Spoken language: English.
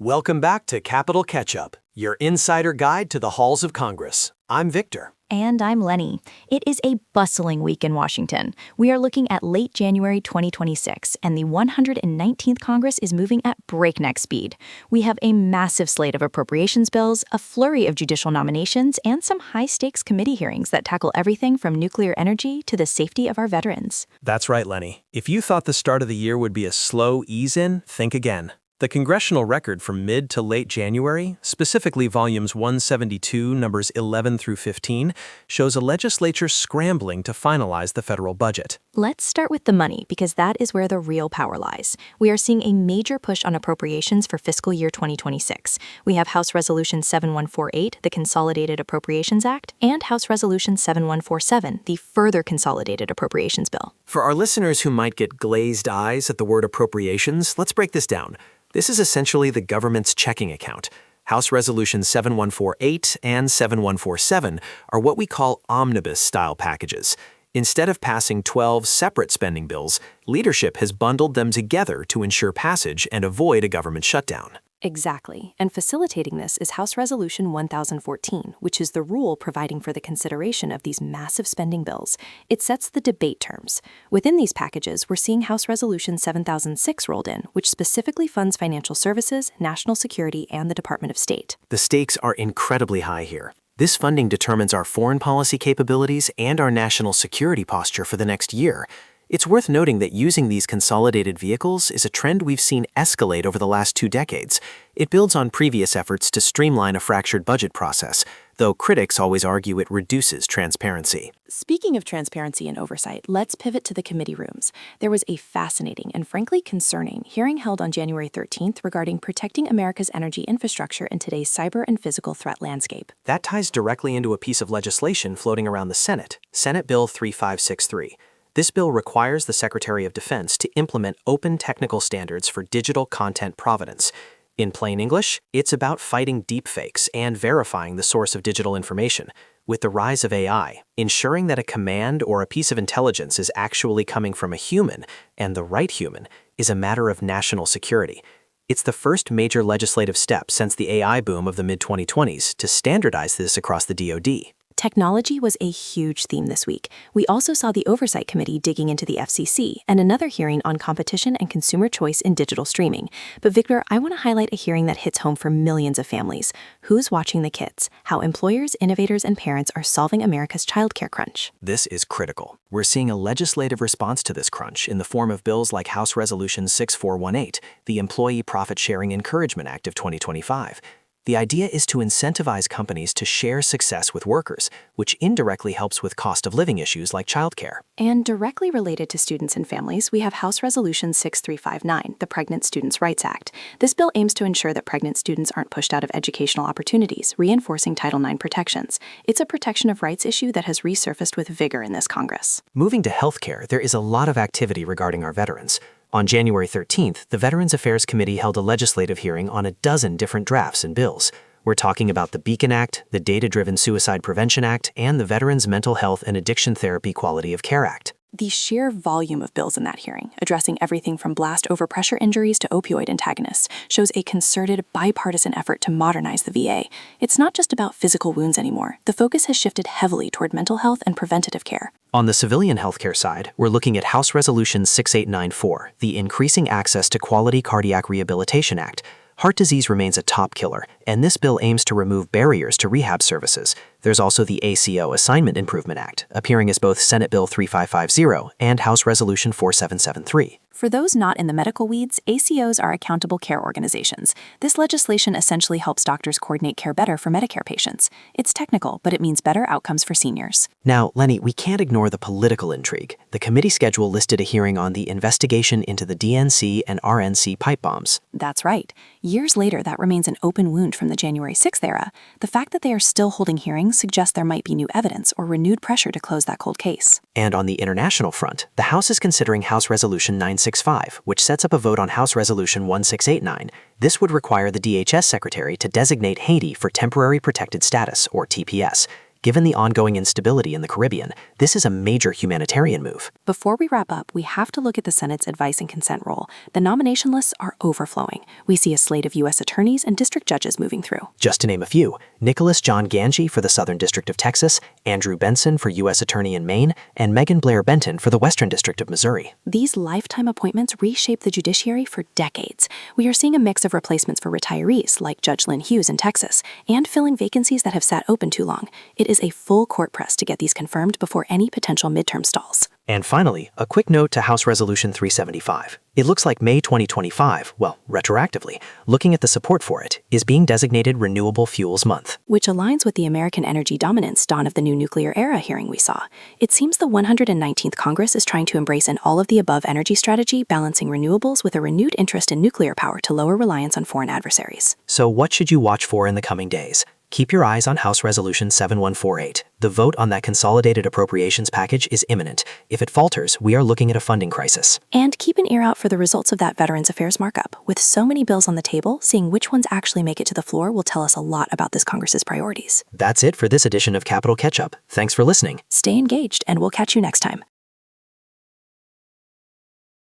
Welcome back to Capital Catch-Up, your insider guide to the halls of Congress. I'm Victor. And I'm Lenny. It is a bustling week in Washington. We are looking at late January 2026, and the 119th Congress is moving at breakneck speed. We have a massive slate of appropriations bills, a flurry of judicial nominations, and some high-stakes committee hearings that tackle everything from nuclear energy to the safety of our veterans. That's right, Lenny. If you thought the start of the year would be a slow ease-in, think again. The congressional record from mid to late January, specifically volumes 172, numbers 11 through 15, shows a legislature scrambling to finalize the federal budget. Let's start with the money, because that is where the real power lies. We are seeing a major push on appropriations for fiscal year 2026. We have House Resolution 7148, the Consolidated Appropriations Act, and House Resolution 7147, the further Consolidated Appropriations Bill. For our listeners who might get glazed eyes at the word appropriations, let's break this down. This is essentially the government's checking account. House Resolutions 7148 and 7147 are what we call omnibus-style packages. Instead of passing 12 separate spending bills, leadership has bundled them together to ensure passage and avoid a government shutdown. Exactly, and facilitating this is House Resolution 1014, which is the rule providing for the consideration of these massive spending bills. It sets the debate terms. Within these packages, we're seeing House Resolution 7006 rolled in, which specifically funds financial services, national security, and the Department of State. The stakes are incredibly high here. This funding determines our foreign policy capabilities and our national security posture for the next year. It's worth noting that using these consolidated vehicles is a trend we've seen escalate over the last 2 decades. It builds on previous efforts to streamline a fractured budget process, though critics always argue it reduces transparency. Speaking of transparency and oversight, let's pivot to the committee rooms. There was a fascinating and frankly concerning hearing held on January 13th regarding protecting America's energy infrastructure in today's cyber and physical threat landscape. That ties directly into a piece of legislation floating around the Senate, Senate Bill 3563. This bill requires the Secretary of Defense to implement open technical standards for digital content provenance. In plain English, it's about fighting deepfakes and verifying the source of digital information. With the rise of AI, ensuring that a command or a piece of intelligence is actually coming from a human, and the right human, is a matter of national security. It's the first major legislative step since the AI boom of the mid-2020s to standardize this across the DoD. Technology was a huge theme this week. We also saw the Oversight Committee digging into the FCC and another hearing on competition and consumer choice in digital streaming. But Victor, I want to highlight a hearing that hits home for millions of families. Who's watching the kids? How employers, innovators, and parents are solving America's childcare crunch. This is critical. We're seeing a legislative response to this crunch in the form of bills like House Resolution 6418, the Employee Profit Sharing Encouragement Act of 2025. The idea is to incentivize companies to share success with workers, which indirectly helps with cost of living issues like childcare. And directly related to students and families, we have House Resolution 6359, the Pregnant Students' Rights Act. This bill aims to ensure that pregnant students aren't pushed out of educational opportunities, reinforcing Title IX protections. It's a protection of rights issue that has resurfaced with vigor in this Congress. Moving to healthcare, there is a lot of activity regarding our veterans. On January 13th, the Veterans Affairs Committee held a legislative hearing on a dozen different drafts and bills. We're talking about the Beacon Act, the Data-Driven Suicide Prevention Act, and the Veterans Mental Health and Addiction Therapy Quality of Care Act. The sheer volume of bills in that hearing, addressing everything from blast overpressure injuries to opioid antagonists, shows a concerted, bipartisan effort to modernize the VA. It's not just about physical wounds anymore. The focus has shifted heavily toward mental health and preventative care. On the civilian healthcare side, we're looking at House Resolution 6894, the Increasing Access to Quality Cardiac Rehabilitation Act. Heart disease remains a top killer, and this bill aims to remove barriers to rehab services. There's also the ACO Assignment Improvement Act, appearing as both Senate Bill 3550 and House Resolution 4773. For those not in the medical weeds, ACOs are accountable care organizations. This legislation essentially helps doctors coordinate care better for Medicare patients. It's technical, but it means better outcomes for seniors. Now, Lenny, we can't ignore the political intrigue. The committee schedule listed a hearing on the investigation into the DNC and RNC pipe bombs. That's right. Years later, that remains an open wound from the January 6th era. The fact that they are still holding hearings suggests there might be new evidence or renewed pressure to close that cold case. And on the international front, the House is considering House Resolution 965, which sets up a vote on House Resolution 1689. This would require the DHS Secretary to designate Haiti for Temporary Protected Status, or TPS. Given the ongoing instability in the Caribbean, this is a major humanitarian move. Before we wrap up, we have to look at the Senate's advice and consent role. The nomination lists are overflowing. We see a slate of U.S. attorneys and district judges moving through. Just to name a few, Nicholas John Ganji for the Southern District of Texas, Andrew Benson for U.S. Attorney in Maine, and Megan Blair Benton for the Western District of Missouri. These lifetime appointments reshape the judiciary for decades. We are seeing a mix of replacements for retirees, like Judge Lynn Hughes in Texas, and filling vacancies that have sat open too long. It is a full court press to get these confirmed before any potential midterm stalls. And finally, a quick note to House Resolution 375. It looks like May 2025, well, retroactively, looking at the support for it, is being designated Renewable Fuels Month. Which aligns with the American Energy Dominance Dawn of the New Nuclear Era hearing we saw. It seems the 119th Congress is trying to embrace an all-of-the-above energy strategy, balancing renewables with a renewed interest in nuclear power to lower reliance on foreign adversaries. So what should you watch for in the coming days? Keep your eyes on House Resolution 7148. The vote on that Consolidated Appropriations package is imminent. If it falters, we are looking at a funding crisis. And keep an ear out for the results of that Veterans Affairs markup. With so many bills on the table, seeing which ones actually make it to the floor will tell us a lot about this Congress's priorities. That's it for this edition of Capital Catch-Up. Thanks for listening. Stay engaged, and we'll catch you next time.